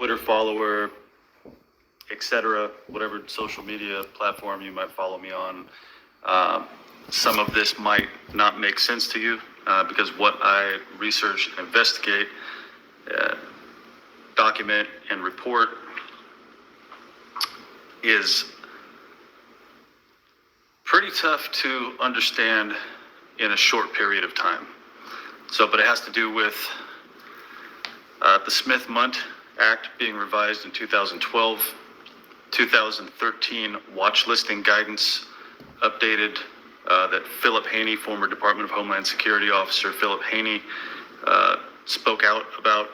Twitter follower, etc., whatever social media platform you might follow me on. Some of this might not make sense to you because what I research and investigate, document and report is pretty tough to understand in a short period of time. But it has to do with the Smith-Mundt Act being revised in 2012, 2013 watch listing guidance updated that Philip Haney, former Department of Homeland Security officer Philip Haney, spoke out about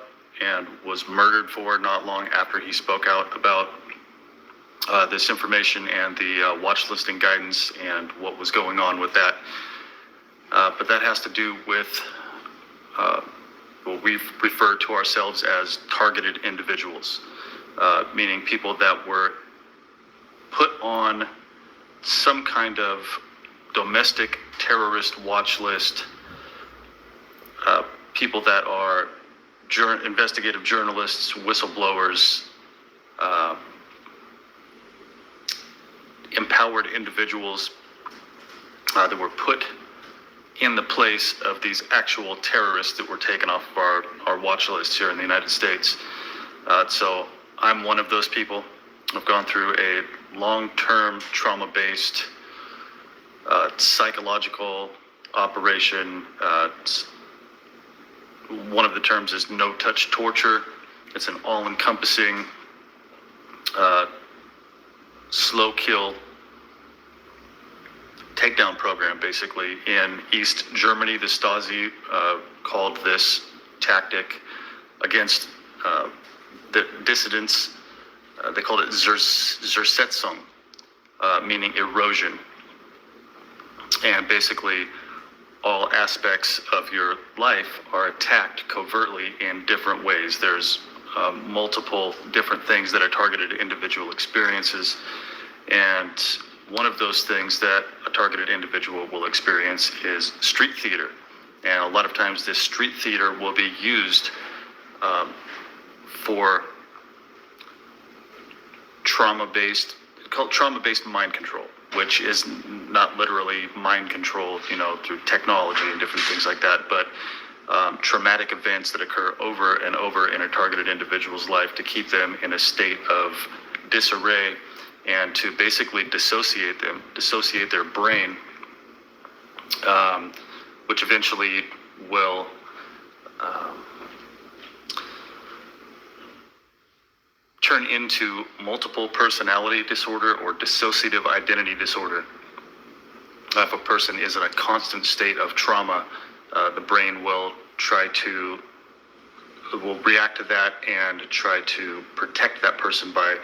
and was murdered for not long after he spoke out about this information and the watch listing guidance and what was going on with that. But that has to do with what we've referred to ourselves as targeted individuals, meaning people that were put on some kind of domestic terrorist watch list, people that are investigative journalists, whistleblowers, empowered individuals that were put in the place of these actual terrorists that were taken off of our watch list here in the United States. So I'm one of those people. I've gone through a long-term trauma-based psychological operation. One of the terms is no-touch torture. It's an all-encompassing slow kill takedown program, basically. In East Germany, the Stasi called this tactic against the dissidents. They called it Zersetzung, meaning erosion. And basically, all aspects of your life are attacked covertly in different ways. There's multiple different things that are targeted individual experiences. And one of those things that a targeted individual will experience is street theater. And a lot of times this street theater will be used for trauma-based mind control, which is not literally mind control, through technology and different things like that, but traumatic events that occur over and over in a targeted individual's life to keep them in a state of disarray and to basically dissociate their brain, which eventually will turn into multiple personality disorder or dissociative identity disorder. If a person is in a constant state of trauma, the brain will react to that and try to protect that person by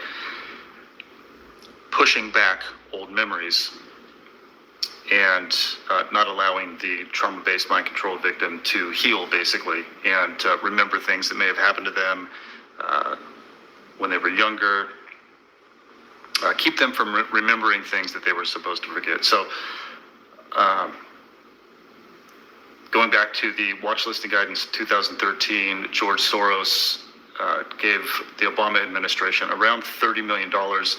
pushing back old memories and not allowing the trauma-based mind control victim to heal, basically, and remember things that may have happened to them when they were younger, keep them from remembering things that they were supposed to forget. So going back to the watch listing guidance 2013, George Soros gave the Obama administration around $30 million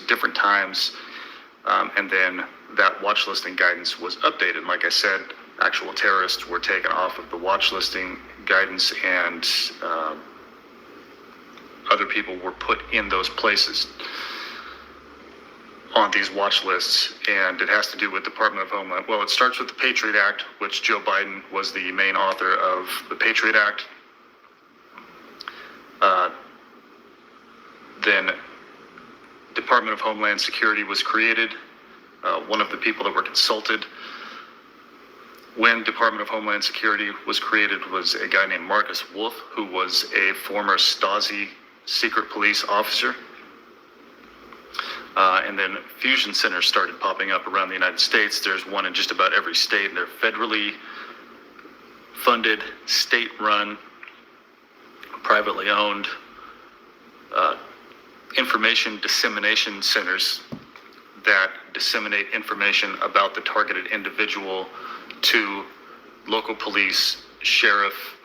different times, and then that watch listing guidance was updated. Like I said, actual terrorists were taken off of the watch listing guidance, and other people were put in those places on these watch lists. And it has to do with Department of Homeland. Well, it starts with the Patriot Act, which Joe Biden was the main author of the Patriot Act. Then Department of Homeland Security was created. One of the people that were consulted when Department of Homeland Security was created was a guy named Marcus Wolf, who was a former Stasi secret police officer. And then fusion centers started popping up around the United States. There's one in just about every state, and they're federally funded, state-run, privately owned information dissemination centers that disseminate information about the targeted individual to local police, sheriff,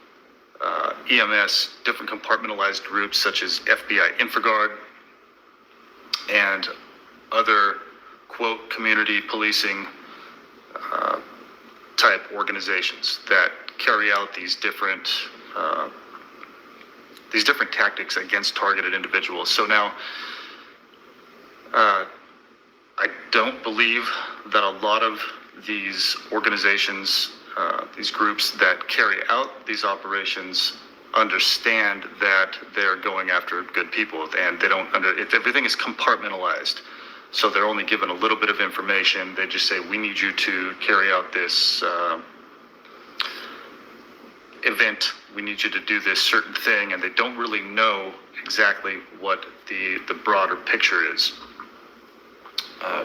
EMS, different compartmentalized groups such as FBI InfraGard and other, quote, community policing type organizations that carry out these different tactics against targeted individuals. So now, I don't believe that a lot of these organizations, these groups that carry out these operations understand that they're going after good people, and they don't everything is compartmentalized. So they're only given a little bit of information. They just say, we need you to carry out this event. We need you to do this certain thing, and they don't really know exactly what the broader picture is,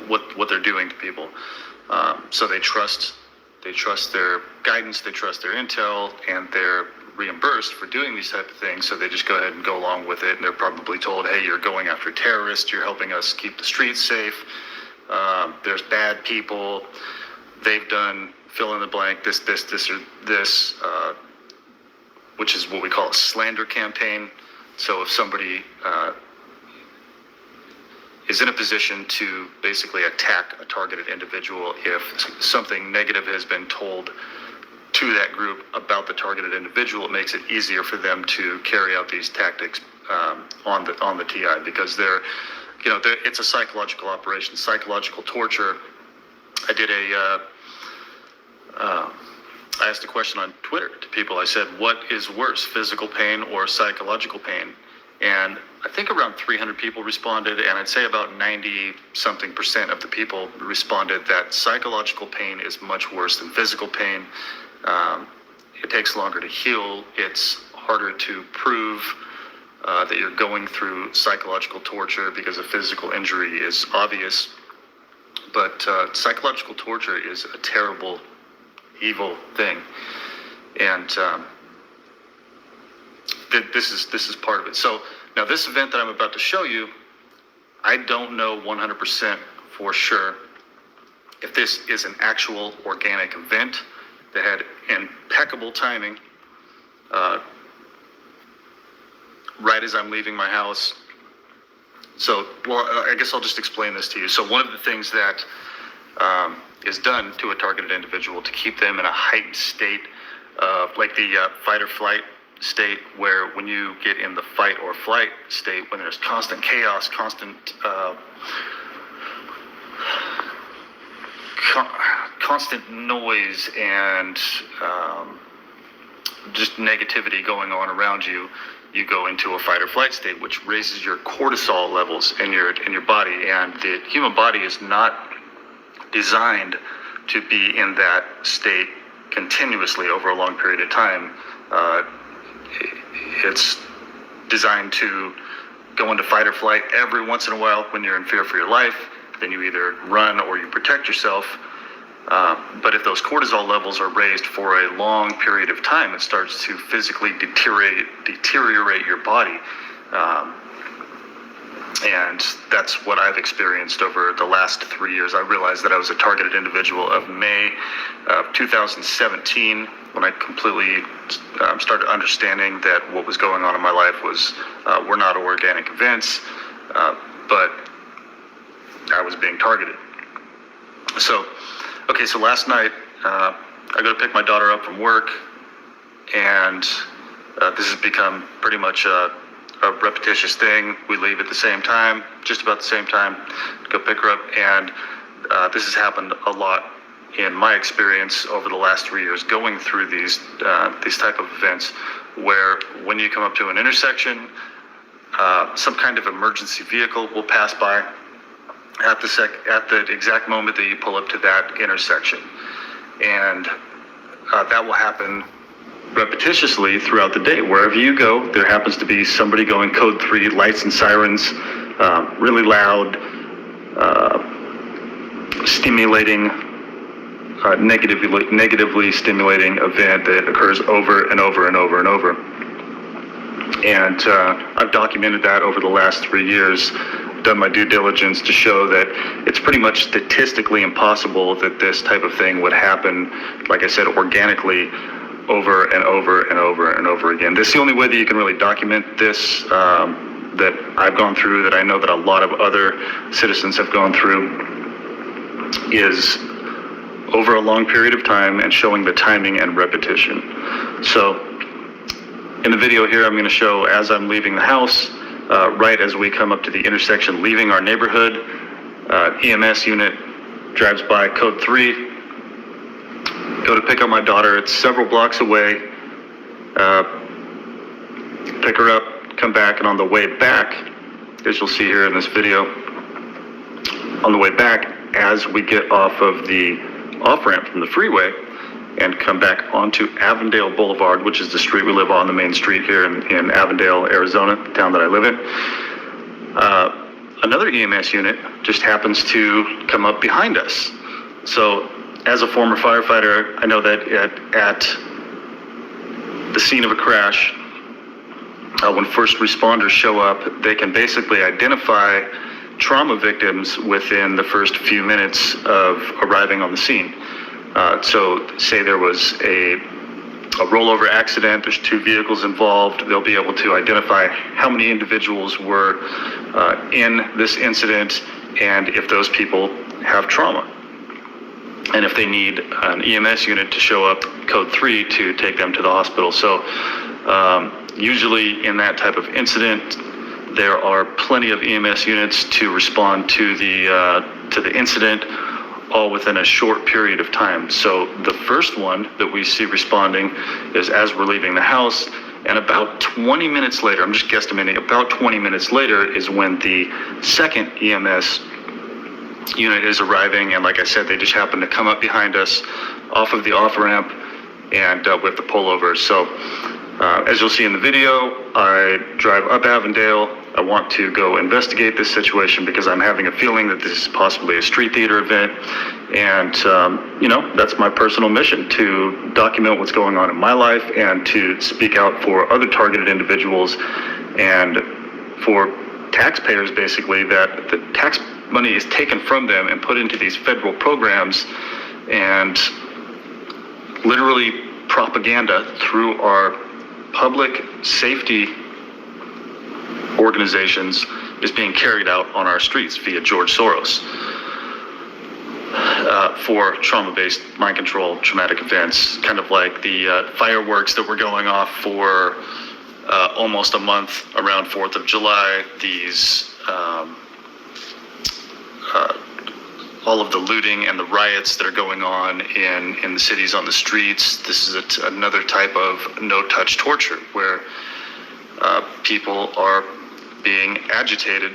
what they're doing to people. So they trust their guidance, they trust their intel, and they're reimbursed for doing these type of things. So they just go ahead and go along with it, and they're probably told, hey, you're going after terrorists, you're helping us keep the streets safe, there's bad people, they've done fill in the blank, this, or this, which is what we call a slander campaign. So if somebody is in a position to basically attack a targeted individual, if something negative has been told to that group about the targeted individual, it makes it easier for them to carry out these tactics on the TI, because it's a psychological operation, psychological torture. I asked a question on Twitter to people. I said, what is worse, physical pain or psychological pain? And I think around 300 people responded, and I'd say about 90-something% of the people responded that psychological pain is much worse than physical pain. It takes longer to heal. It's harder to prove that you're going through psychological torture, because a physical injury is obvious. But psychological torture is a terrible, evil thing, and this is part of it. So now this event that I'm about to show you, I don't know 100% for sure if this is an actual organic event that had impeccable timing. Right as I'm leaving my house. So, I guess I'll just explain this to you. So one of the things that is done to a targeted individual to keep them in a heightened state of, like the fight or flight state, where when you get in the fight or flight state, when there's constant chaos, constant noise, and just negativity going on around you, you go into a fight or flight state, which raises your cortisol levels in your body. And the human body is not designed to be in that state continuously over a long period of time. It's designed to go into fight or flight every once in a while when you're in fear for your life. Then you either run or you protect yourself. But if those cortisol levels are raised for a long period of time, it starts to physically deteriorate your body. And that's what I've experienced over the last 3 years. I realized that I was a targeted individual of May of 2017, when I completely started understanding that what was going on in my life were not organic events, but I was being targeted. So last night, I go to pick my daughter up from work, and this has become pretty much a repetitious thing. We leave at the same time, just about the same time, to go pick her up, and this has happened a lot in my experience over the last 3 years, going through these type of events, where when you come up to an intersection, some kind of emergency vehicle will pass by at the exact moment that you pull up to that intersection, and that will happen repetitiously throughout the day. Wherever you go, there happens to be somebody going code 3, lights and sirens, really loud, stimulating, negatively stimulating event that occurs over and over and over and over. And I've documented that over the last 3 years, done my due diligence to show that it's pretty much statistically impossible that this type of thing would happen, like I said, organically, over and over and over and over again. This is the only way that you can really document this, that I've gone through, that I know that a lot of other citizens have gone through, is over a long period of time and showing the timing and repetition. So in the video here, I'm going to show as I'm leaving the house, right as we come up to the intersection leaving our neighborhood, EMS unit drives by, code 3, go to pick up my daughter. It's several blocks away, pick her up, come back, and on the way back, as you'll see here in this video, on the way back, as we get off of the off-ramp from the freeway and come back onto Avondale Boulevard, which is the street we live on, the main street here in Avondale, Arizona, the town that I live in, another EMS unit just happens to come up behind us. So as a former firefighter, I know that at the scene of a crash, when first responders show up, they can basically identify trauma victims within the first few minutes of arriving on the scene. So say there was a rollover accident, there's 2 vehicles involved, they'll be able to identify how many individuals were in this incident and if those people have trauma. And if they need an EMS unit to show up, code 3, to take them to the hospital. So usually in that type of incident, there are plenty of EMS units to respond to the incident, all within a short period of time. So the first one that we see responding is as we're leaving the house, and about 20 minutes later, I'm just guesstimating, about 20 minutes later is when the second EMS unit is arriving, and like I said, they just happen to come up behind us off of the off-ramp, and we have to pull over. So as you'll see in the video, I drive up Avondale. I want to go investigate this situation because I'm having a feeling that this is possibly a street theater event. And, you know, that's my personal mission, to document what's going on in my life and to speak out for other targeted individuals and for taxpayers, basically, that the tax money is taken from them and put into these federal programs, and literally propaganda through our public safety organizations is being carried out on our streets via George Soros for trauma-based mind control, traumatic events, kind of like the fireworks that were going off for almost a month around 4th of July, these all of the looting and the riots that are going on in the cities on the streets. This is another type of no-touch torture where people are being agitated.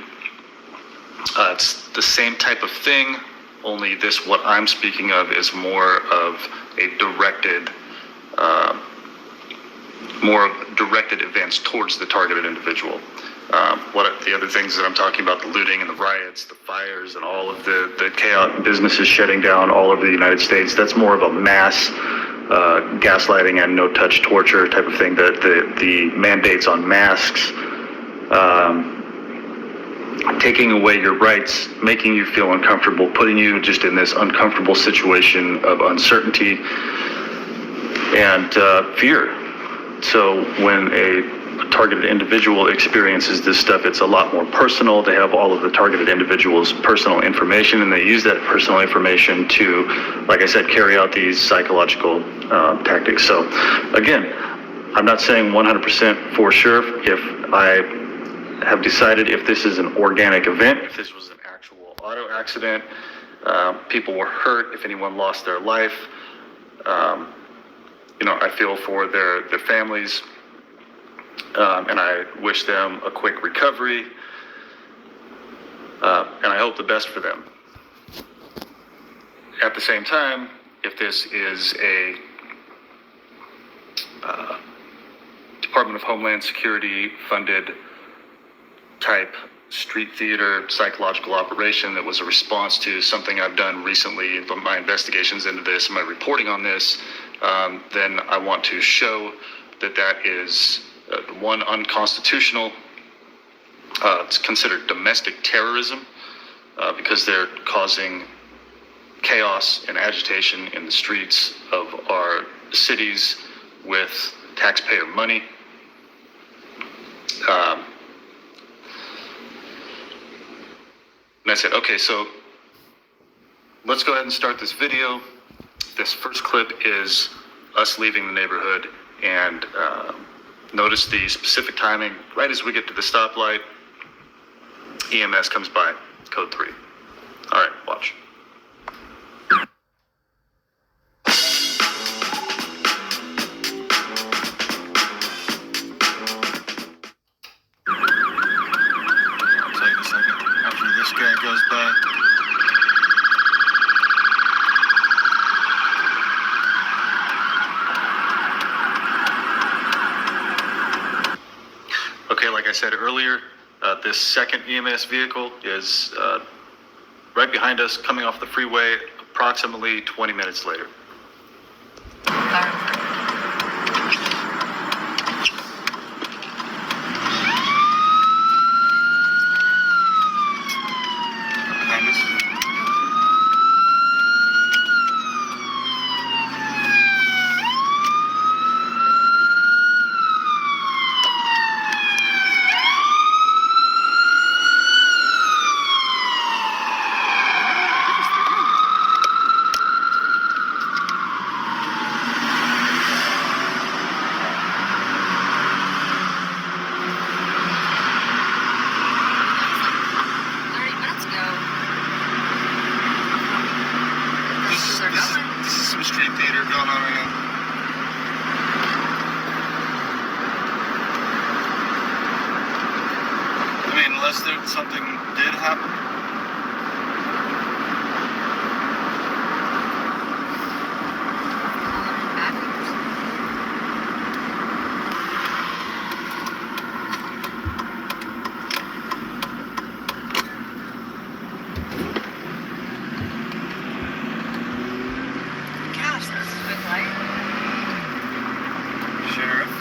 It's the same type of thing, only this, what I'm speaking of, is more of a directed events towards the targeted individual. What the other things that I'm talking about, the looting and the riots, the fires, and all of the chaos, businesses shutting down all over the United States, that's more of a mass gaslighting and no-touch torture type of thing. The mandates on masks, taking away your rights, making you feel uncomfortable, putting you just in this uncomfortable situation of uncertainty and fear. So when a targeted individual experiences this stuff, it's a lot more personal. They have all of the targeted individual's personal information, and they use that personal information to, like I said, carry out these psychological tactics. So again, I'm not saying 100% for sure if I have decided if this is an organic event, if this was an actual auto accident, people were hurt, if anyone lost their life. You know, I feel for their families, and I wish them a quick recovery, and I hope the best for them. At the same time, if this is a Department of Homeland Security funded type street theater psychological operation that was a response to something I've done recently, my investigations into this, my reporting on this, then I want to show that that is one, unconstitutional. It's considered domestic terrorism because they're causing chaos and agitation in the streets of our cities with taxpayer money. And I said, okay, so let's go ahead and start this video. This first clip is us leaving the neighborhood, and notice the specific timing. Right as we get to the stoplight, EMS comes by, code 3. All right, watch. I'll take a second after this guy goes by. Okay, like I said earlier, this second EMS vehicle is right behind us, coming off the freeway approximately 20 minutes later. Behind us. This is some street theater going on right now. I mean, unless something did happen. Sheriff.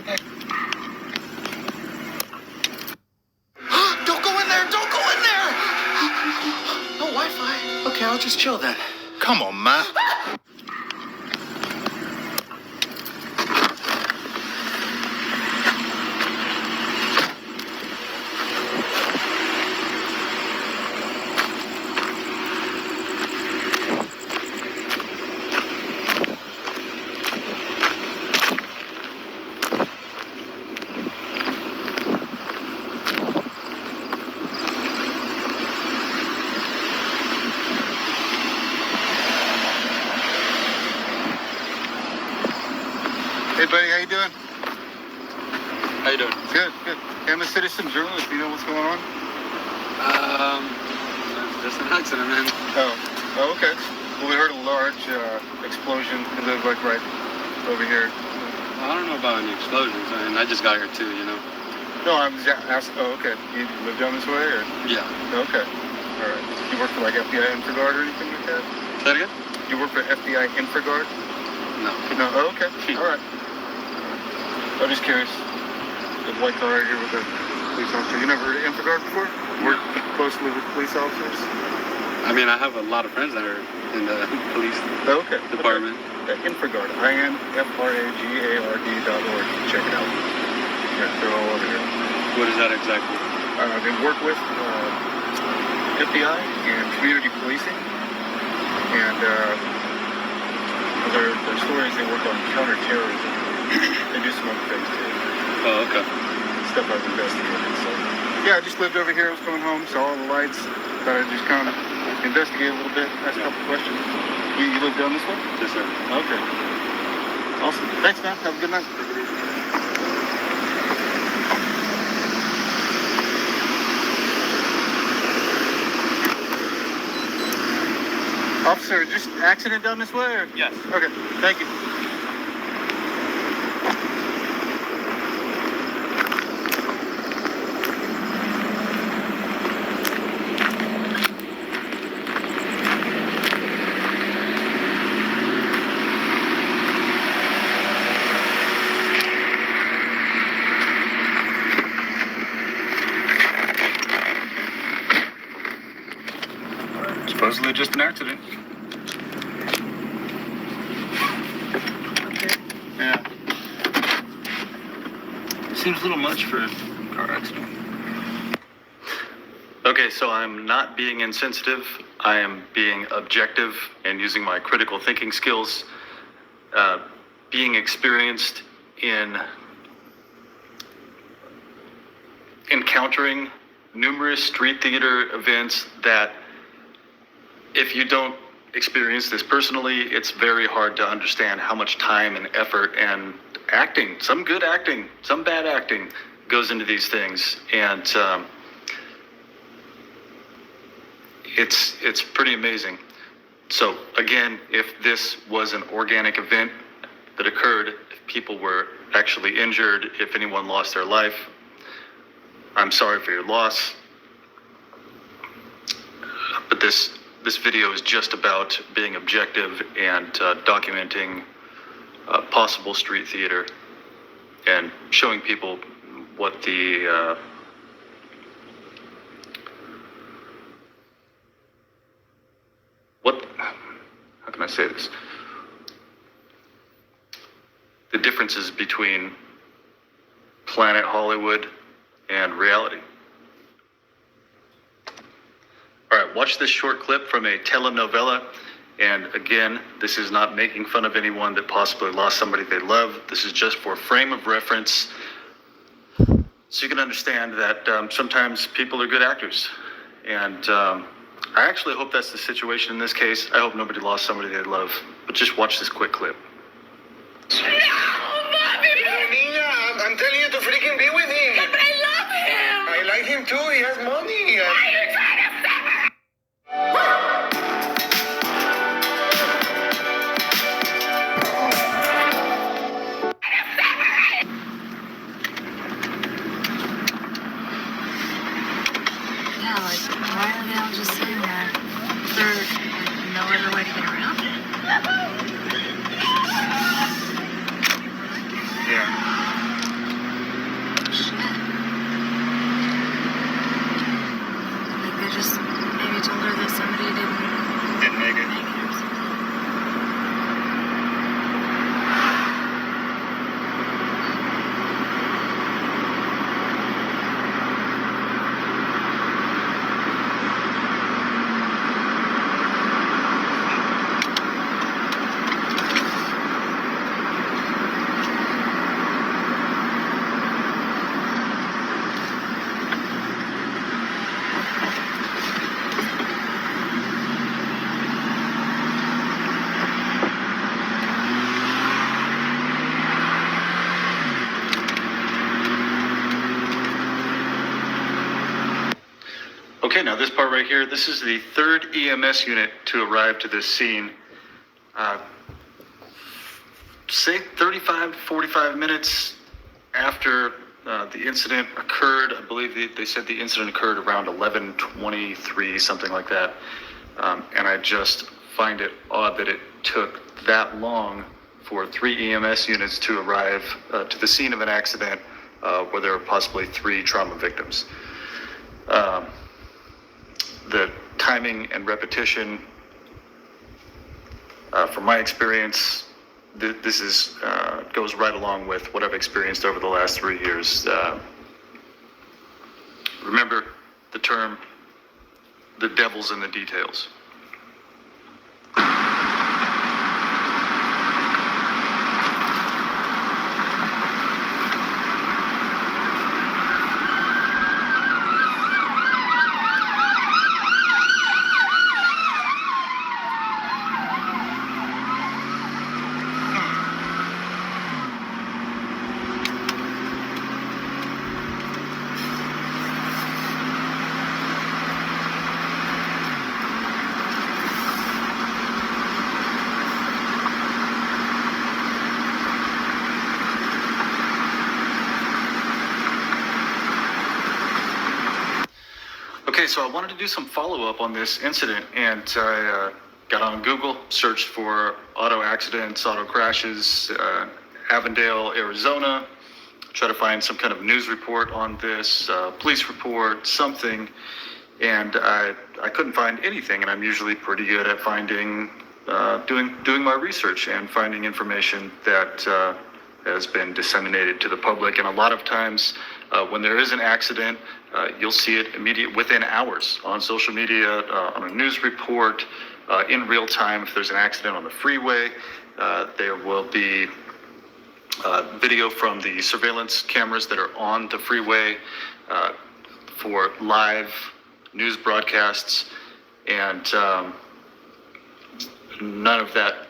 Don't go in there! Don't go in there! No Wi-Fi. Okay, I'll just chill then. Come on, man. Hey, buddy, how you doing? How you doing? Good, good. Hey, I'm a citizen journalist. Do you know what's going on? Just an accident, man. Oh, okay. Well, we heard a large explosion. It lived like right over here. I don't know about any explosions. I mean, I just got here too, you know. No, I'm just asking. Oh, okay. You live down this way, or? Yeah. Okay. All right. You work for like FBI Infraguard or anything like that? Say it again? You work for FBI Infraguard? No. No. Oh, okay. All right. I'm just curious. The white car right here with the police officer. You never heard of Infraguard before? Work closely with police officers? I mean, I have a lot of friends that are in the police Oh, okay. department. Okay. Infraguard. INFRAGARD.org. Check it out. Yeah, they're all over here. What is that exactly? They work with FBI and community policing. And their stories, they work on counterterrorism. They do some other things too. Oh, okay. Stuff I've investigated. So yeah, I just lived over here. I was coming home, saw all the lights. Thought I'd just come investigate a little bit, ask a couple questions. You live down this way? Yes, sir. Okay. Awesome. Thanks, man. Have a good night. Officer, just accident down this way? Or? Yes. Okay. Thank you. Supposedly just an accident. Yeah. Seems a little much for a car accident. Okay, so I'm not being insensitive. I am being objective and using my critical thinking skills. Being experienced in encountering numerous street theater events that if you don't experience this personally, it's very hard to understand how much time and effort and acting, some good acting, some bad acting, goes into these things. And it's pretty amazing. So again, if this was an organic event that occurred, if people were actually injured, if anyone lost their life, I'm sorry for your loss. But this video is just about being objective and documenting possible street theater and showing people what the how can I say this? The differences between Planet Hollywood and reality. All right, watch this short clip from a telenovela. And again, this is not making fun of anyone that possibly lost somebody they love. This is just for frame of reference, so you can understand that sometimes people are good actors. And I actually hope that's the situation in this case. I hope nobody lost somebody they love. But just watch this quick clip. No, Bobby! Niña, I'm telling you to freaking be with him. But I love him! I like him too. He has money. Why are you trying to separate? Yeah, like, why are they all just sitting there? There's no other way to get around it. Yeah. Okay, now this part right here, this is the third EMS unit to arrive to this scene. Say 35 to 45 minutes after the incident occurred. I believe they said the incident occurred around 11:23, something like that. And I just find it odd that it took that long for 3 EMS units to arrive to the scene of an accident where there were possibly 3 trauma victims. The timing and repetition, from my experience, this is goes right along with what I've experienced over the last 3 years. Remember the term, the devil's in the details. Okay, so I wanted to do some follow-up on this incident, and I got on Google, searched for auto accidents, auto crashes, Avondale, Arizona, try to find some kind of news report on this, police report, something, and I couldn't find anything, and I'm usually pretty good at finding, doing my research and finding information that has been disseminated to the public, and a lot of times when there is an accident, you'll see it within hours on social media, on a news report, in real time. If there's an accident on the freeway, there will be video from the surveillance cameras that are on the freeway for live news broadcasts, and none of that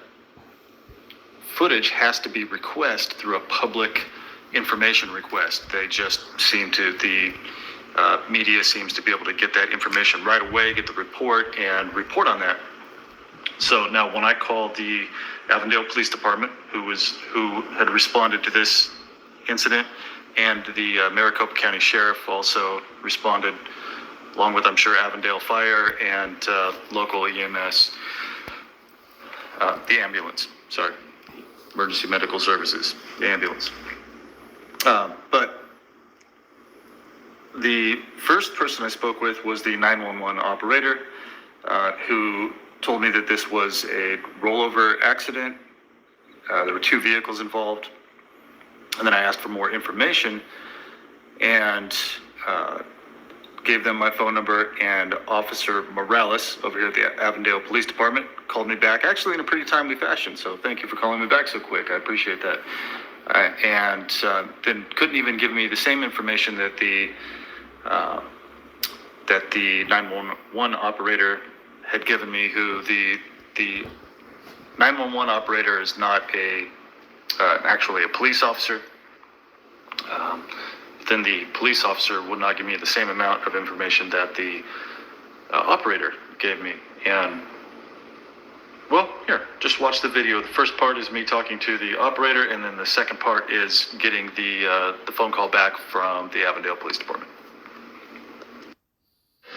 footage has to be requested through a public information request. They just seem to, the media seems to be able to get that information right away, get the report, and report on that. So now when I called the Avondale Police Department, who had responded to this incident, and the Maricopa County Sheriff also responded, along with, I'm sure, Avondale Fire and local EMS, the ambulance, sorry, Emergency Medical Services, the ambulance. But the first person I spoke with was the 911 operator, who told me that this was a rollover accident. There were 2 vehicles involved. And then I asked for more information and gave them my phone number, and Officer Morales over here at the Avondale Police Department called me back, actually in a pretty timely fashion. So thank you for calling me back so quick. I appreciate that. And then couldn't even give me the same information that the 911 operator had given me, who the 911 operator is not actually a police officer. Then the police officer would not give me the same amount of information that the operator gave me. And well, here, just watch the video. The first part is me talking to the operator, and then the second part is getting the phone call back from the Avondale Police Department.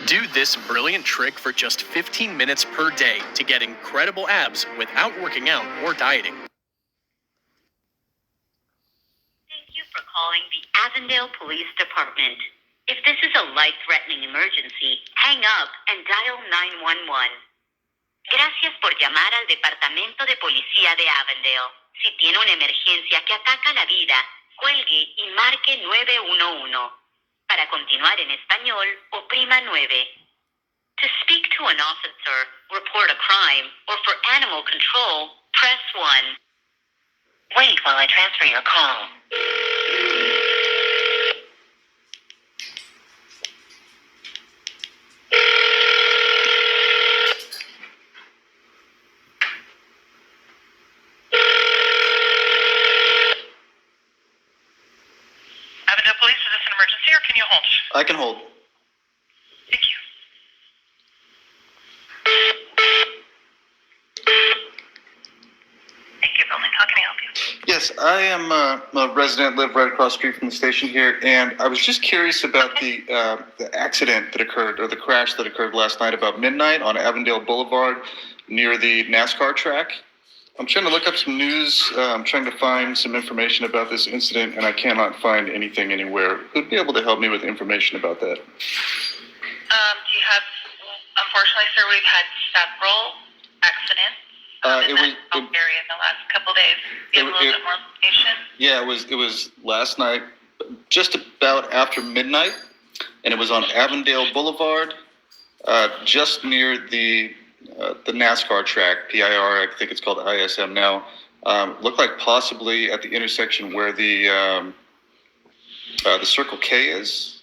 Do this brilliant trick for just 15 minutes per day to get incredible abs without working out or dieting. Thank you for calling the Avondale Police Department. If this is a life-threatening emergency, hang up and dial 911. Gracias por llamar al Departamento de Policía de Avondale. Si tiene una emergencia que ataca la vida, cuelgue y marque 911. Para continuar en español, oprima 9. To speak to an officer, report a crime, or for animal control, press 1. Wait while I transfer your call. Avondale Police, is this an emergency or can you hold? I can hold. Thank you. Yes, I am a resident, live right across the street from the station here, and I was just curious about the accident that occurred, or the crash that occurred last night about midnight on Avondale Boulevard near the NASCAR track. I'm trying to look up some news. I'm trying to find some information about this incident, and I cannot find anything anywhere. Who'd be able to help me with information about that? Do you have, unfortunately, sir, we've had several accidents in that area in the last couple days. Do you have a little bit more information? Yeah, it was last night, just about after midnight, and it was on Avondale Boulevard, just near the NASCAR track, PIR, I think it's called ISM now. Looked like possibly at the intersection where the Circle K is.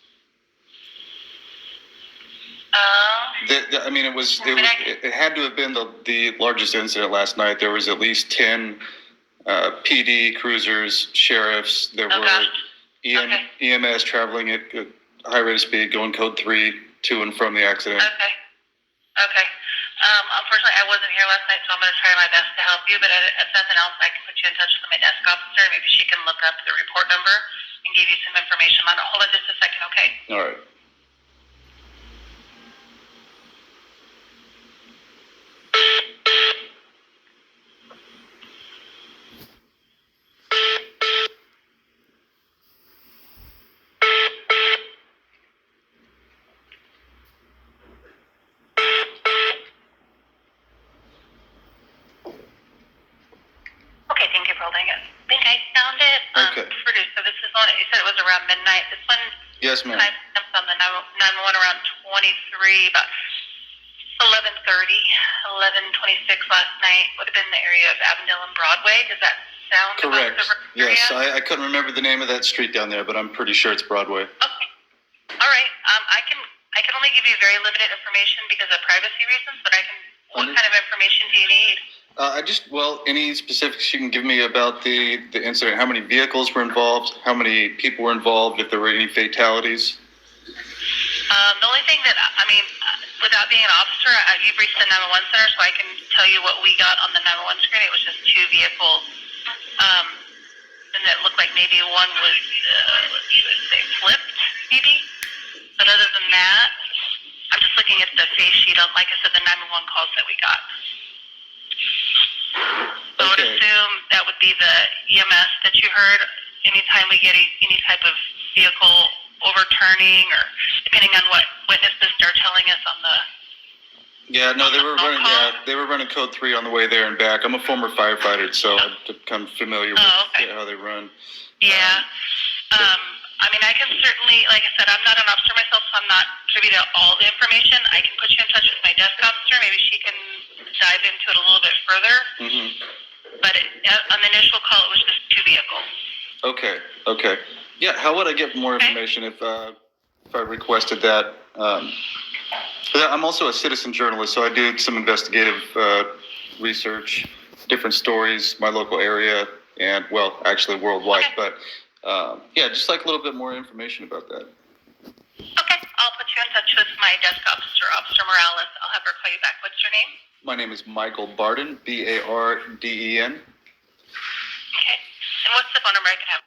I mean, it had to have been the largest incident last night. There was at least 10 PD cruisers, sheriffs. There were EMS traveling at a high rate of speed, going code 3 to and from the accident. Okay. Unfortunately, I wasn't here last night, so I'm going to try my best to help you. But if nothing else, I can put you in touch with my desk officer. Maybe she can look up the report number and give you some information on it. Hold on just a second, okay? All right. Okay, thank you for holding it. I think I found it. Okay. So this is on, you said it was around midnight. This one, Yes, ma'am. I jumped on the 911 around 23, about 11:30, 11:26 last night. Would have been the area of Avondale and Broadway. Does that sound Correct. about the area? Yes, I couldn't remember the name of that street down there, but I'm pretty sure it's Broadway. Okay. All right. I can only give you very limited information because of privacy reasons, but I can. What kind of information do you need? Any specifics you can give me about the incident? How many vehicles were involved? How many people were involved? If there were any fatalities? The only thing that, without being an officer, you've reached the 911 center, so I can tell you what we got on the 911 screen. It was just 2 vehicles. And it looked like maybe one was, flipped, maybe? But other than that, I'm just looking at the face sheet on, like I said, the 911 calls that we got. So I would assume that would be the EMS that you heard. Anytime we get any type of vehicle overturning, or depending on what witnesses are telling us on the. Yeah, no, they were running. Yeah, they were running code 3 on the way there and back. I'm a former firefighter, so I'm kind of familiar with how they run. Yeah. I can certainly, like I said, I'm not an officer myself, so I'm not privy to all the information. I can put you in touch with my desk officer. Maybe she can dive into it a little bit further. Mm-hmm. But on the initial call, it was just 2 vehicles. Okay. Yeah, how would I get more information if I requested that? I'm also a citizen journalist, so I do some investigative research, different stories, my local area, and, actually worldwide. But, just like a little bit more information about that. Okay, I'll put you in touch with my desk officer, Officer Morales. I'll have her call you back. What's your name? My name is Michael Barden, Barden. Okay, and what's the phone number I can have?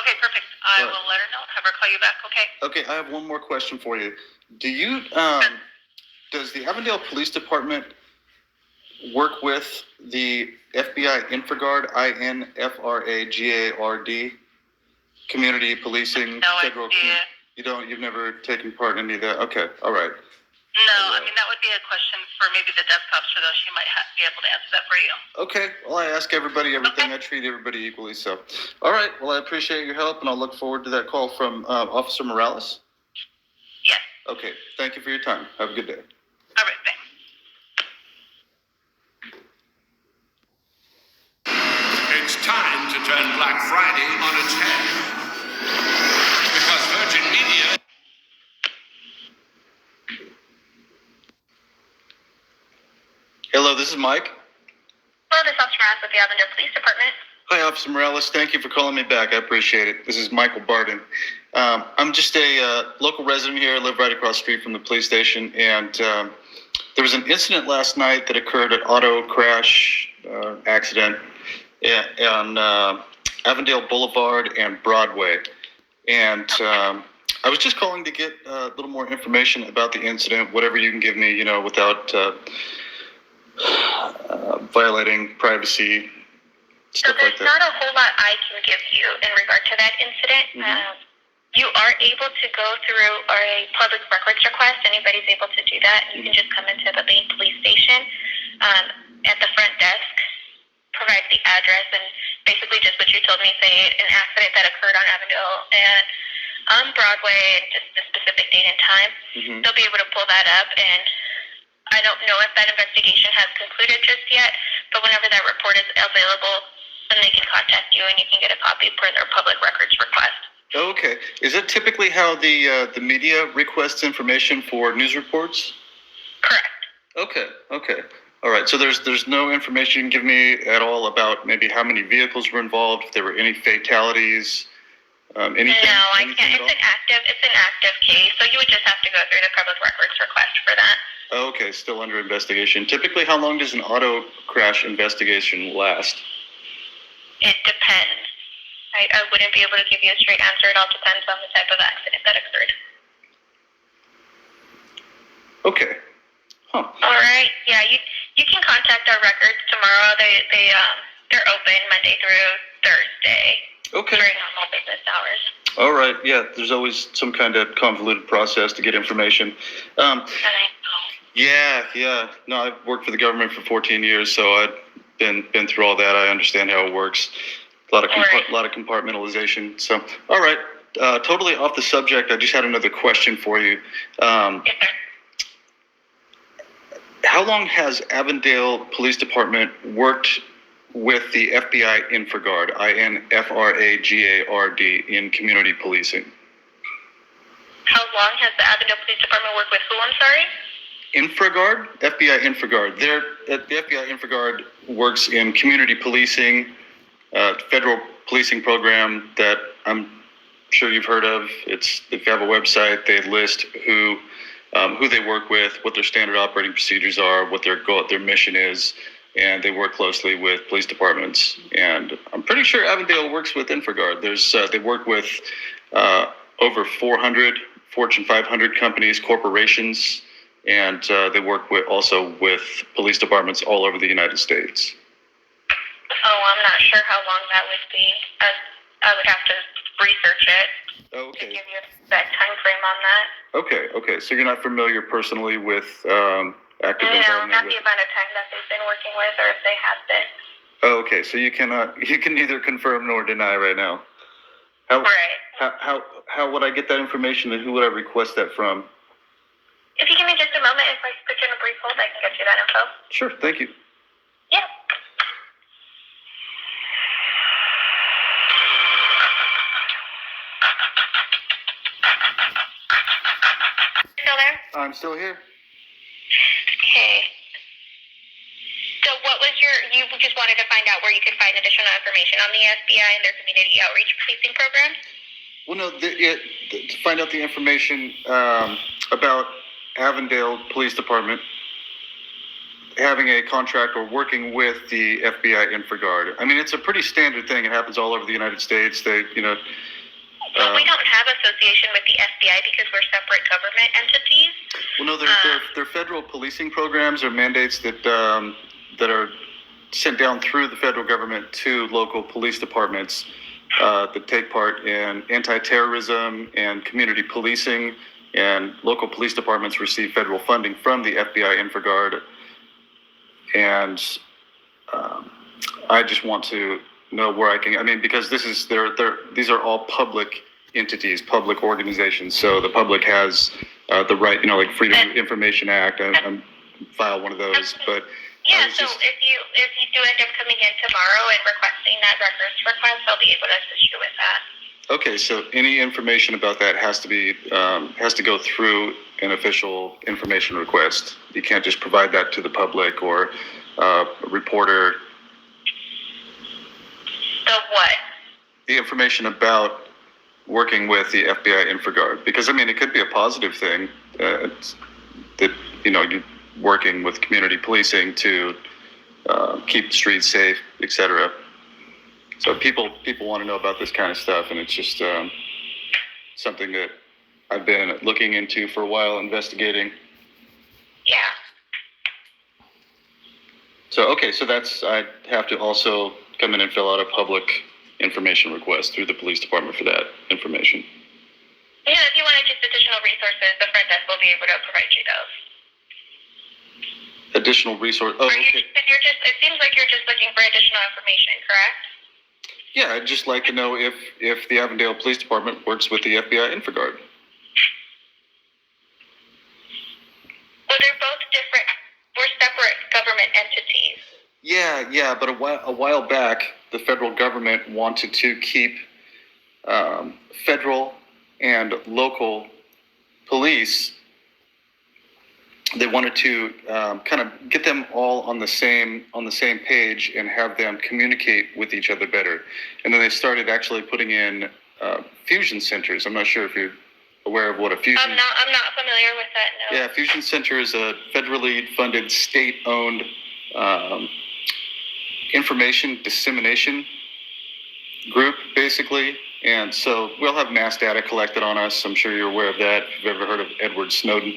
Okay, perfect. I will let her know. Have her call you back, okay? Okay, I have one more question for you. Does the Avondale Police Department work with the FBI Infragard, INFRAGARD, community policing? No idea. You've never taken part in any of that? Okay, all right. No, that would be a question for maybe the desk officer, though. She might be able to answer that for you. Okay, well, I ask everybody everything. Okay. I treat everybody equally, so. All right, well, I appreciate your help, and I'll look forward to that call from Officer Morales. Yes. Okay, thank you for your time. Have a good day. All right, thanks. It's time to turn Black Friday on its head. Because Virgin Media... Hello, this is Mike. Hello, this is Officer Morales with the Avondale Police Department. Hi, Officer Morales. Thank you for calling me back. I appreciate it. This is Michael Barden. I'm just a local resident here. I live right across the street from the police station. And there was an incident last night that occurred, an auto crash accident on Avondale Boulevard and Broadway. And I was just calling to get a little more information about the incident, whatever you can give me, you know, without violating privacy, So stuff like there's that. not a whole lot I can give you in regard to that incident. You are able to go through a public records request. Anybody's able to do that. You can just come into the main police station at the front desk, provide the address, and basically just what you told me, say an accident that occurred on Avondale and on Broadway, and just the specific date and time. They'll be able to pull that up, and I don't know if that investigation has concluded just yet, but whenever that report is available, then they can contact you and you can get a copy per their public records request. Okay. Is it typically how the media requests information for news reports? Correct. Okay. All right. So there's no information you can give me at all about maybe how many vehicles were involved, if there were any fatalities, anything? No, I anything can't. at all? It's an active case, so you would just have to go through the public records request for that. Okay, still under investigation. Typically, how long does an auto crash investigation last? It depends. I wouldn't be able to give you a straight answer. It all depends on the type of accident that occurred. Okay. Huh. All right. Yeah, you can contact our records tomorrow. They're open Monday through Thursday Okay. during normal business hours. All right. Yeah, there's always some kind of convoluted process to get information. And I know. Yeah. No, I've worked for the government for 14 years, so I've been through all that. I understand how it works. A lot of compartmentalization. So, all right. Totally off the subject. I just had another question for you. Yes, sir. How long has Avondale Police Department worked with the FBI InfraGard, INFRAGARD, in community policing? How long has the Avondale Police Department worked with who? I'm sorry? InfraGard? FBI InfraGard. The FBI InfraGard works in community policing, federal policing program that I'm sure you've heard of. If you have a website, they list who they work with, what their standard operating procedures are, what their goal, their mission is, and they work closely with police departments. And I'm pretty sure Avondale works with InfraGard. They work with over 400 Fortune 500 companies, corporations, and they work also with police departments all over the United States. Oh, I'm not sure how long that would be. I would have to research it Oh, to okay. give you an exact time frame on that. Okay. So you're not familiar personally with active No, involvement not with... the amount of time that they've been working with, or if they have been. Oh, okay. So you can neither confirm nor deny right now. Right. How would I get that information, and who would I request that from? If you give me just a moment, if I put you in a brief hold, I can get you that info. Sure. Thank you. Yeah. Still there? I'm still here. Okay. So what was you just wanted to find out where you could find additional information on the FBI and their community outreach policing programs? Well, no, to find out the information about Avondale Police Department having a contract or working with the FBI InfraGard. I mean, it's a pretty standard thing. It happens all over the United States. Well, we don't have association with the FBI because we're separate government entities. Well, no, they're federal policing programs or mandates that are sent down through the federal government to local police departments that take part in anti-terrorism and community policing, and local police departments receive federal funding from the FBI InfraGard. And I just want to know where I can. I mean, because these are all public entities, public organizations. So the public has the right, like Freedom of Information Act. I file one of those, but. Yeah, so if you do end up coming in tomorrow and requesting that records request, I'll be able to assist you with that. Okay, so any information about that has to go through an official information request. You can't just provide that to the public or a reporter. The what? The information about working with the FBI InfraGard, because I mean it could be a positive thing that you're working with community policing to keep the streets safe, etc. So people want to know about this kind of stuff, and it's just something that I've been looking into for a while, investigating. Yeah. So, okay, so I have to also come in and fill out a public information request through the police department for that information. Yeah, if you wanted just additional resources, the front desk will be able to provide you those. Additional resource. Oh, okay. It seems like you're just looking for additional information, correct? Yeah, I'd just like to know if the Avondale Police Department works with the FBI InfraGard. Well, they're both different. We're separate government entities. Yeah, but a while back, the federal government wanted to keep federal and local police. They wanted to kind of get them all on the same page and have them communicate with each other better. And then they started actually putting in fusion centers. I'm not sure if you're aware of what a fusion. I'm not familiar with that. No. Yeah, Fusion Center is a federally funded, state-owned information dissemination group, basically. And so we'll have mass data collected on us. I'm sure you're aware of that. If you've ever heard of Edward Snowden.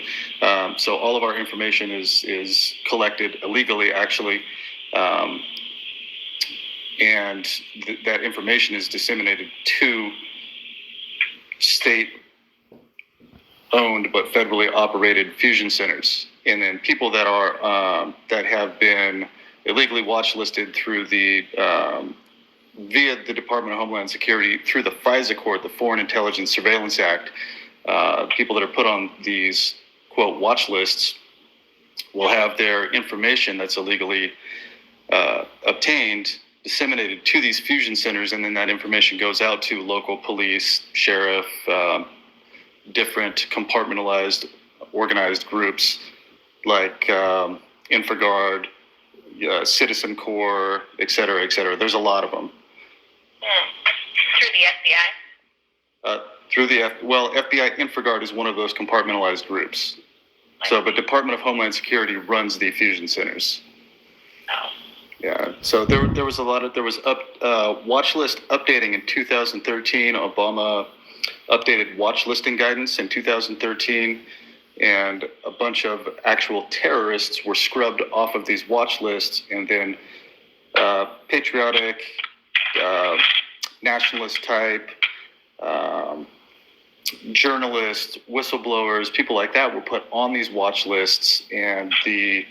So all of our information is collected illegally, actually. And that information is disseminated to state-owned but federally operated fusion centers. And then people that are that have been illegally watch listed through the via the Department of Homeland Security through the FISA Court, the Foreign Intelligence Surveillance Act, people that are put on these, quote, watch lists will have their information that's illegally obtained disseminated to these fusion centers, and then that information goes out to local police, sheriff, different compartmentalized, organized groups like InfraGard, Citizen Corps, et cetera, et cetera. There's a lot of them. Through the FBI? FBI InfraGard is one of those compartmentalized groups. So, but Department of Homeland Security runs the fusion centers. Oh. Yeah. So there was watch list updating in 2013. Obama updated watch listing guidance in 2013, and a bunch of actual terrorists were scrubbed off of these watch lists, and then patriotic, nationalist type, journalists, whistleblowers, people like that were put on these watch lists, and the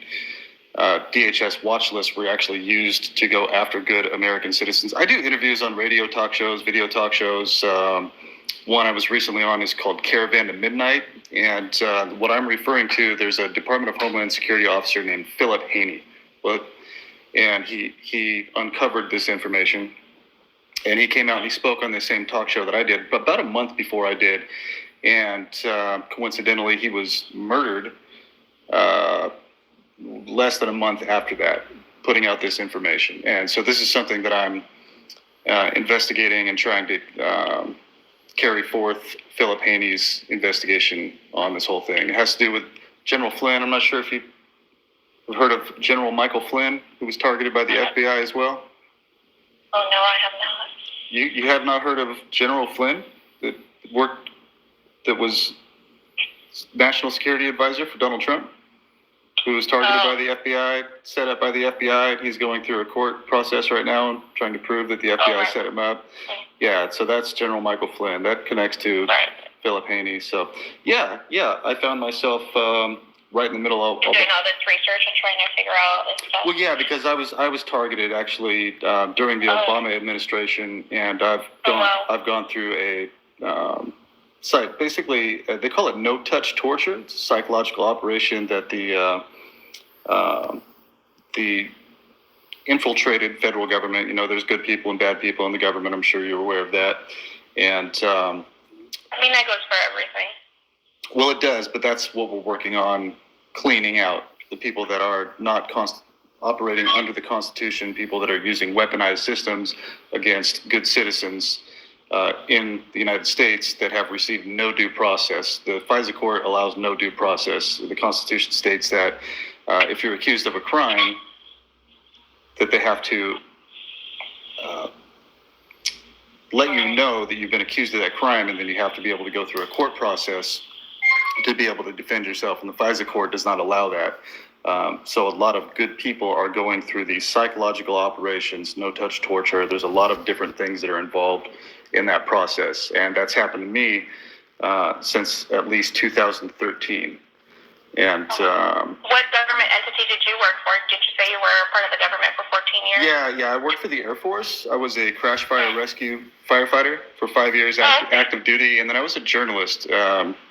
DHS watch lists were actually used to go after good American citizens. I do interviews on radio talk shows, video talk shows. One I was recently on is called Caravan to Midnight, and what I'm referring to, there's a Department of Homeland Security officer named Philip Haney, and he uncovered this information, and he came out and he spoke on the same talk show that I did, but about a month before I did, and coincidentally he was murdered less than a month after that, putting out this information. And so this is something that I'm investigating and trying to carry forth Philip Haney's investigation on this whole thing. It has to do with General Flynn. I'm not sure if you've heard of General Michael Flynn, who was targeted by the FBI as well. Oh, no, I have not. You have not heard of General Flynn that was National Security Advisor for Donald Trump, who was targeted by the FBI, set up by the FBI. He's going through a court process right now, trying to prove that the FBI set him up. Yeah, so that's General Michael Flynn. That connects to Philip Haney. So, yeah, I found myself right in the middle of doing all this research and trying to figure out this stuff. Well, yeah, because I was targeted actually during the Obama administration, and I've gone through a site. Basically, they call it no-touch torture. It's a psychological operation that the infiltrated federal government. You know, there's good people and bad people in the government. I'm sure you're aware of that. And I mean, that goes for everything. Well, it does, but that's what we're working on, cleaning out the people that are not operating under the Constitution, people that are using weaponized systems against good citizens in the United States that have received no due process. The FISA Court allows no due process. The Constitution states that if you're accused of a crime, that they have to let you know that you've been accused of that crime, and then you have to be able to go through a court process to be able to defend yourself. And the FISA court does not allow that. So a lot of good people are going through these psychological operations, no-touch torture. There's a lot of different things that are involved in that process. And that's happened to me since at least 2013. And what government entity did you work for? Did you say you were part of the government for 14 years? yeah, I worked for the Air Force. I was a crash fire rescue firefighter for 5 years, active duty. And then I was a journalist,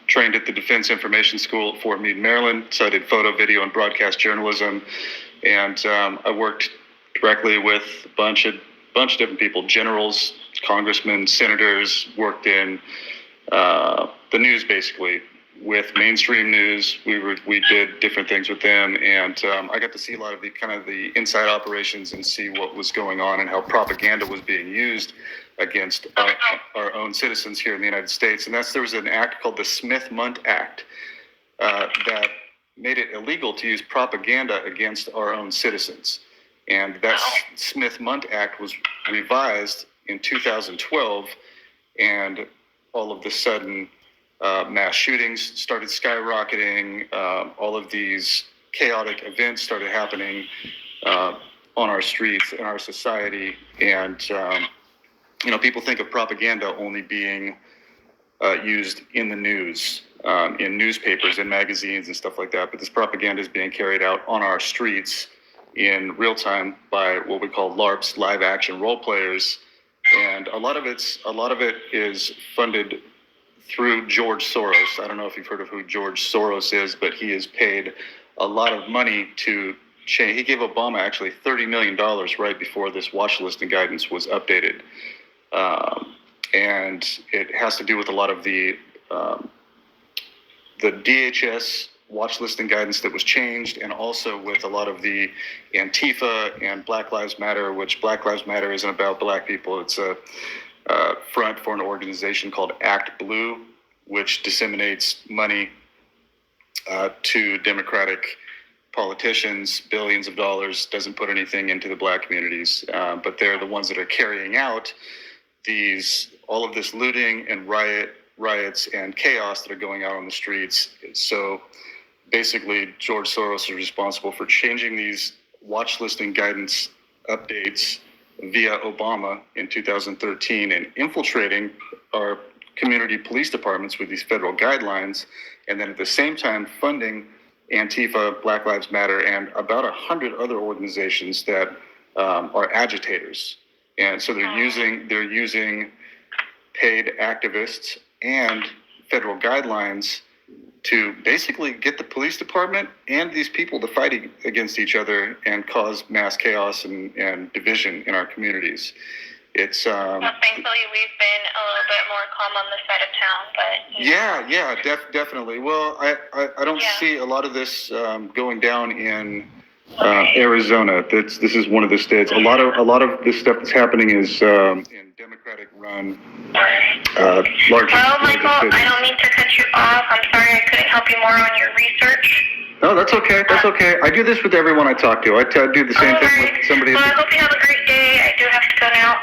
trained at the Defense Information School at Fort Meade, Maryland. So I did photo, video, and broadcast journalism. And I worked directly with a bunch of different people, generals, congressmen, senators, worked in the news, basically, with mainstream news. We did different things with them, and I got to see a lot of the inside operations and see what was going on and how propaganda was being used against our own citizens here in the United States. And there was an act called the Smith-Mundt Act that made it illegal to use propaganda against our own citizens. And that Smith-Mundt Act was revised in 2012, and all of a sudden, mass shootings started skyrocketing. All of these chaotic events started happening on our streets, in our society. And, people think of propaganda only being used in the news, in newspapers and magazines and stuff like that. But this propaganda is being carried out on our streets in real time by what we call LARPs, live action role players. And a lot of it is funded through George Soros. I don't know if you've heard of who George Soros is, but he has paid a lot of money to change. He gave Obama actually $30 million right before this watch listing guidance was updated. And it has to do with a lot of the DHS watch listing guidance that was changed, and also with a lot of the Antifa and Black Lives Matter, which Black Lives Matter isn't about black people. It's a front for an organization called Act Blue, which disseminates money to Democratic politicians, billions of dollars, doesn't put anything into the black communities. But they're the ones that are carrying out all of this looting and riots and chaos that are going out on the streets. So basically, George Soros is responsible for changing these watch listing guidance updates via Obama in 2013 and infiltrating our community police departments with these federal guidelines, and then at the same time funding Antifa, Black Lives Matter, and about 100 other organizations that are agitators. And so they're using paid activists and federal guidelines to basically get the police department and these people to fight against each other and cause mass chaos and division in our communities. It's well, thankfully we've been a little bit more calm on this side of town, but definitely. Well, I don't see a lot of this going down in Arizona. This is one of the states. A lot of this stuff that's happening is in Democratic-run large. Well, Michael, I don't mean to cut you off. I'm sorry I couldn't help you more on your research. No, that's okay. That's okay. I do this with everyone I talk to. I do the same thing with somebody. Well, I hope you have a great day. I do have to go now.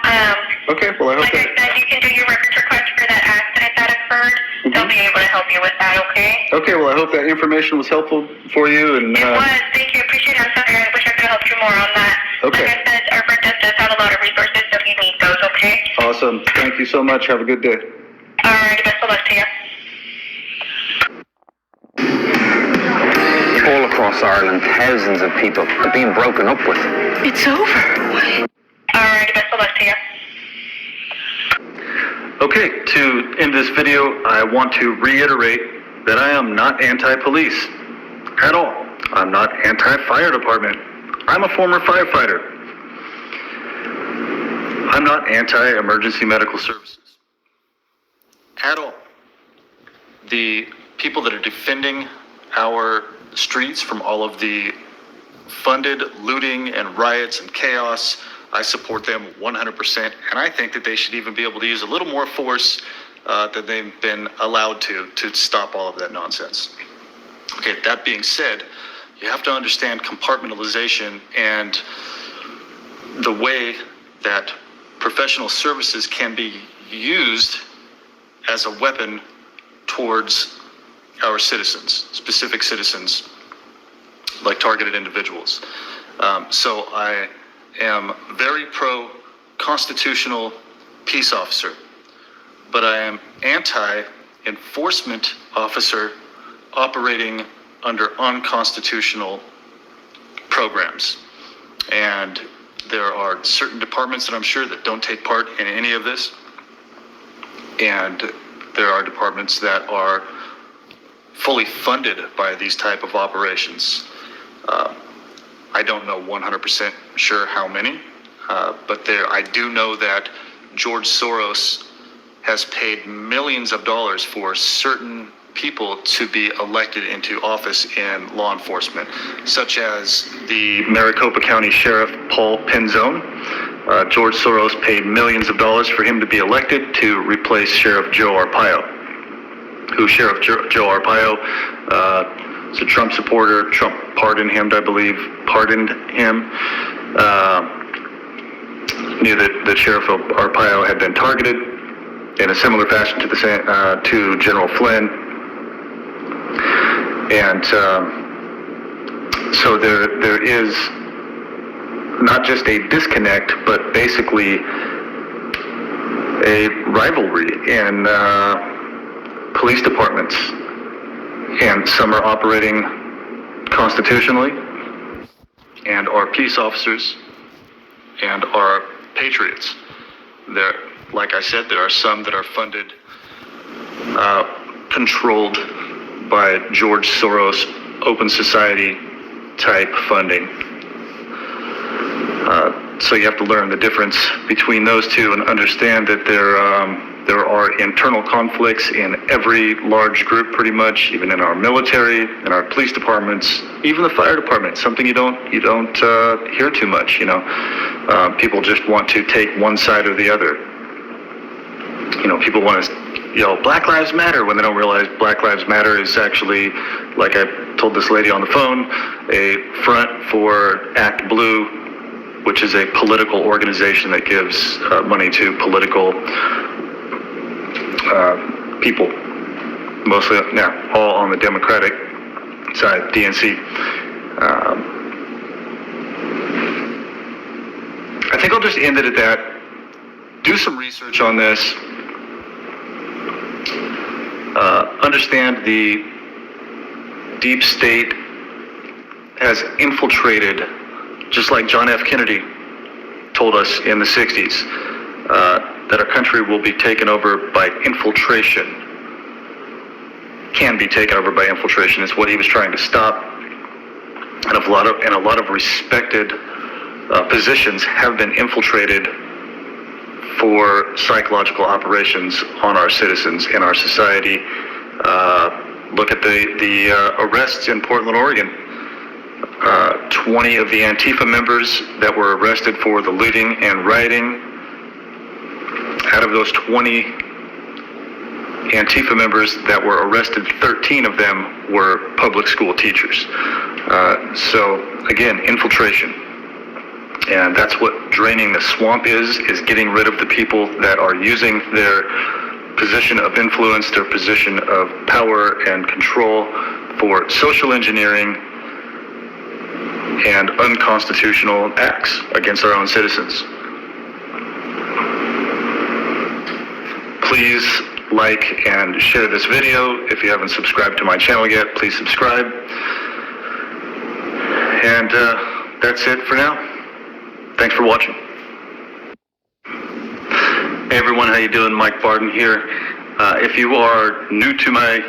Okay. Well, I hope like I said, you can do your records request for that accident that occurred. Mm-hmm. They'll be able to help you with that. Okay. Okay. Well, I hope that information was helpful for you. And it was. Thank you. Appreciate it. I'm sorry. I wish I could have helped you more on that. Okay. Like I said, our front desk does have a lot of resources, so if you need those, okay. Awesome. Thank you so much. Have a good day. All right. Best of luck to you. All across Ireland, thousands of people are being broken up with. It's over. All right. Best of luck to you. Okay, to end this video, I want to reiterate that I am not anti-police at all. I'm not anti-fire department. I'm a former firefighter. I'm not anti-emergency medical services at all. The people that are defending our streets from all of the funded looting and riots and chaos, I support them 100%, and I think that they should even be able to use a little more force than they've been allowed to stop all of that nonsense. Okay, that being said, you have to understand compartmentalization and the way that professional services can be used as a weapon towards our citizens, specific citizens, like targeted individuals. So I am very pro-constitutional peace officer, but I am anti-enforcement officer operating under unconstitutional programs. And there are certain departments that I'm sure that don't take part in any of this. And there are departments that are fully funded by these type of operations. I don't know 100% sure how many, but I do know that George Soros has paid millions of dollars for certain people to be elected into office in law enforcement, such as the Maricopa County Sheriff Paul Penzone. George Soros paid millions of dollars for him to be elected to replace Sheriff Joe Arpaio, who Sheriff Joe Arpaio is a Trump supporter. Trump pardoned him. Knew that Sheriff Arpaio had been targeted in a similar fashion to General Flynn. And so there is not just a disconnect, but basically a rivalry in police departments. And some are operating constitutionally and are peace officers and are patriots. There, like I said, there are some that are funded, controlled by George Soros open society type funding. So you have to learn the difference between those two and understand that there are internal conflicts in every large group, pretty much, even in our military, in our police departments, even the fire department. Something you don't hear too much. People just want to take one side or the other. People want to yell Black Lives Matter when they don't realize Black Lives Matter is actually, like I told this lady on the phone, a front for Act Blue, which is a political organization that gives money to political people, mostly, all on the Democratic side, DNC. I think I'll just end it at that. Do some research on this. Understand the deep state has infiltrated, just like John F. Kennedy told us in the 60s, that our country will be taken over by infiltration. Can be taken over by infiltration is what he was trying to stop. And a lot of respected positions have been infiltrated for psychological operations on our citizens in our society. Look at the arrests in Portland, Oregon. 20 of the Antifa members that were arrested for the looting and rioting. Out of those 20 Antifa members that were arrested, 13 of them were public school teachers. So again, infiltration. And that's what draining the swamp is getting rid of the people that are using their position of influence, their position of power and control for social engineering and unconstitutional acts against our own citizens. Please like and share this video. If you haven't subscribed to my channel yet, please subscribe. And that's it for now. Thanks for watching. Hey everyone, how you doing? Mike Barden here. If you are new to my